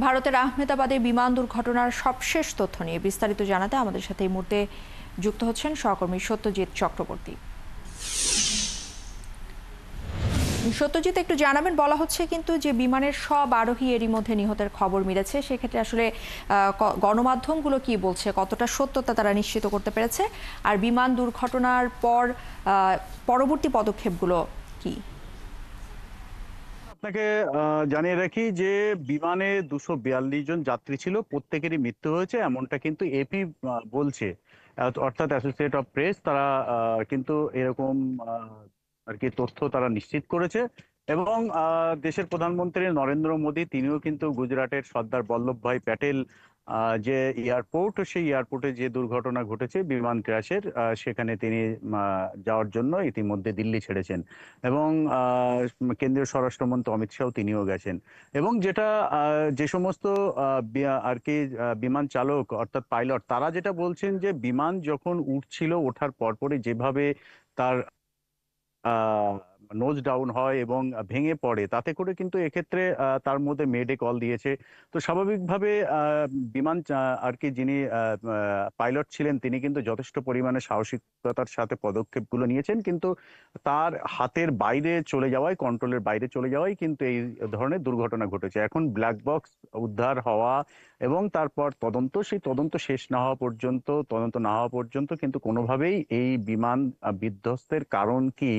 ভারতের আহমেদাবাদে বিমান দুর্ঘটনার সবশেষ তথ্য নিয়ে বিস্তারিত জানাতে আমাদের সাথে এই মুহূর্তে যুক্ত হচ্ছেন সহকর্মী সত্যজিৎ চক্রবর্তী। সত্যজিৎ, একটু জানাবেন, বলা হচ্ছে কিন্তু যে বিমানের সব আরোহী এরই মধ্যে নিহতের খবর মিলেছে। সেক্ষেত্রে আসলে গণমাধ্যমগুলো কি বলছে, কতটা সত্যতা তারা নিশ্চিত করতে পেরেছে, আর বিমান দুর্ঘটনার পর পরবর্তী পদক্ষেপগুলো কি? আপনাকে জানিয়ে রাখি যে বিমানে 242 জন যাত্রী ছিল, প্রত্যেকেরই মৃত্যু হয়েছে এমনটা কিন্তু এপি বলছে। অর্থাৎ অ্যাসোসিয়েট অফ প্রেস তারা কিন্তু এরকম আর কি তথ্য তারা নিশ্চিত করেছে। এবং দেশের প্রধানমন্ত্রী নরেন্দ্র মোদী তিনিও কিন্তু গুজরাটের সর্দার বল্লভভাই প্যাটেল যে এয়ারপোর্ট, সেই এয়ারপোর্টে যে দুর্ঘটনা ঘটেছে বিমান ক্র্যাশের, সেখানে তিনি যাওয়ার জন্য ইতিমধ্যে দিল্লি ছেড়েছেন। এবং কেন্দ্রীয় স্বরাষ্ট্রমন্ত্রী অমিত শাহ তিনিও গেছেন। এবং যেটা যে সমস্ত আর কি বিমান চালক অর্থাৎ পাইলট তারা যেটা বলছেন যে বিমান যখন উঠছিল, ওঠার পরপরই যেভাবে তার নোজ ডাউন হয় এবং ভেঙে পড়ে, তাতে করে কিন্তু এক্ষেত্রে তার মধ্যে মেডে কল দিয়েছে। তো স্বাভাবিকভাবে বিমান আর কি যিনি পাইলট ছিলেন তিনি কিন্তু যথেষ্ট পরিমাণে সাহসিকতার সাথে পদক্ষেপগুলো নিয়েছেন, কিন্তু তার হাতের বাইরে চলে যাওয়ায়, কন্ট্রোলের বাইরে চলে যাওয়ায় কিন্তু এই ধরনের দুর্ঘটনা ঘটেছে। এখন ব্ল্যাক বক্স উদ্ধার হওয়া এবং তারপর তদন্ত, সেই তদন্ত শেষ না হওয়া পর্যন্ত, তদন্ত না হওয়া পর্যন্ত কিন্তু কোনোভাবেই এই বিমান বিধ্বস্তের কারণ কি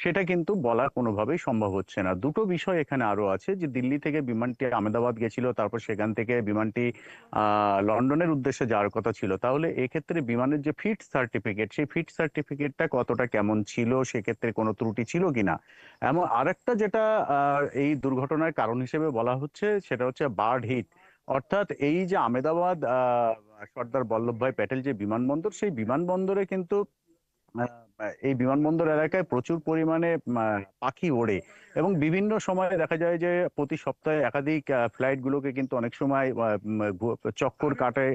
সেটা কিন্তু বলা কোনোভাবেই সম্ভব হচ্ছে না। দুটো বিষয় এখানে আরো আছে, যে দিল্লি থেকে বিমানটি আহমেদাবাদ গেছিল, তারপর সেখান থেকে বিমানটি লন্ডনের উদ্দেশ্যে যাওয়ার কথা ছিল। তাহলে এক্ষেত্রে বিমানের যে ফিট সার্টিফিকেট, সেই ফিট সার্টিফিকেটটা কতটা কেমন ছিল, সেক্ষেত্রে কোনো ত্রুটি ছিল কিনা। এমন আরেকটা যেটা এই দুর্ঘটনার কারণ হিসেবে বলা হচ্ছে সেটা হচ্ছে বার্ড হিট। অর্থাৎ এই যে আহমেদাবাদ সর্দার বল্লভভাই প্যাটেল যে বিমানবন্দর, সেই বিমানবন্দরে কিন্তু এই বিমানবন্দর এলাকায় প্রচুর পরিমাণে পাখি ওড়ে। এবং বিভিন্ন সময় দেখা যায় যে প্রতি সপ্তাহে একাধিক ফ্লাইট গুলোকে কিন্তু অনেক সময় চক্কর কাটে,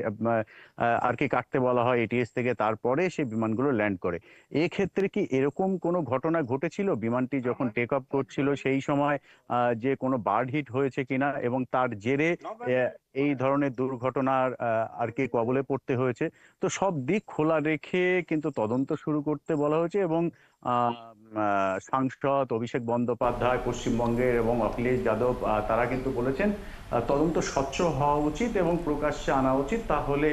আর কি কাটতে বলা হয় এটিএস থেকে, তারপরে সেই বিমানগুলো ল্যান্ড করে। এক্ষেত্রে কি এরকম কোনো ঘটনা ঘটেছিল বিমানটি যখন টেক অফ করছিল সেই সময়, যে কোনো বার্ড হিট হয়েছে কিনা, এবং তার জেরে এই ধরনের দুর্ঘটনার আর কি কবলে পড়তে হয়েছে। তো সব দিক খোলা রেখে কিন্তু তদন্ত শুরু করতে বলা হয়েছে। এবং সাংসদ অভিষেক বন্দ্যোপাধ্যায় পশ্চিমবঙ্গের এবং অখিলেশ যাদব তারা কিন্তু বলেছেন তদন্ত স্বচ্ছ হওয়া উচিত এবং প্রকাশ্যে আনা উচিত, তাহলে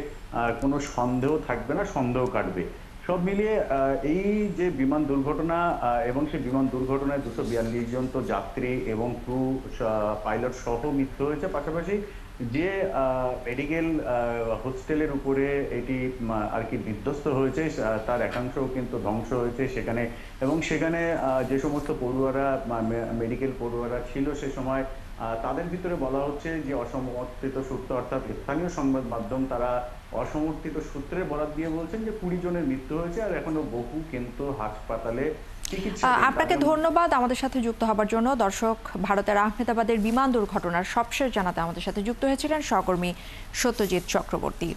কোনো সন্দেহ থাকবে না, সন্দেহ কাটবে। সব মিলিয়ে এই যে বিমান দুর্ঘটনা, এবং সেই বিমান দুর্ঘটনায় 242 জন তো যাত্রী এবং ক্রু পাইলট সহ মৃত্যু হয়েছে। পাশাপাশি যে মেডিকেল হোস্টেলের উপরে এটি আর কি বিধ্বস্ত হয়েছে, তার একাংশও কিন্তু ধ্বংস হয়েছে সেখানে। এবং সেখানে যে সমস্ত পড়ুয়ারা, মেডিকেল পড়ুয়ারা ছিল সে সময়, তাদের ভিতরে বলা হচ্ছে যে অসমর্থিত সূত্র, অর্থাৎ স্থানীয় সংবাদ মাধ্যম তারা অসমর্থিত সূত্রের বরাত দিয়ে বলছেন যে 20 জনের মৃত্যু হয়েছে আর এখনো বহু কিন্তু হাসপাতালে চিকিৎসাধীন। আপনাকে ধন্যবাদ আমাদের সাথে যুক্ত হবার জন্য। দর্শক, ভারতের আহমেদাবাদের বিমান দুর্ঘটনার সবশেষ জানাতে আমাদের সাথে যুক্ত হয়েছিলেন সহকর্মী সত্যজিৎ চক্রবর্তী।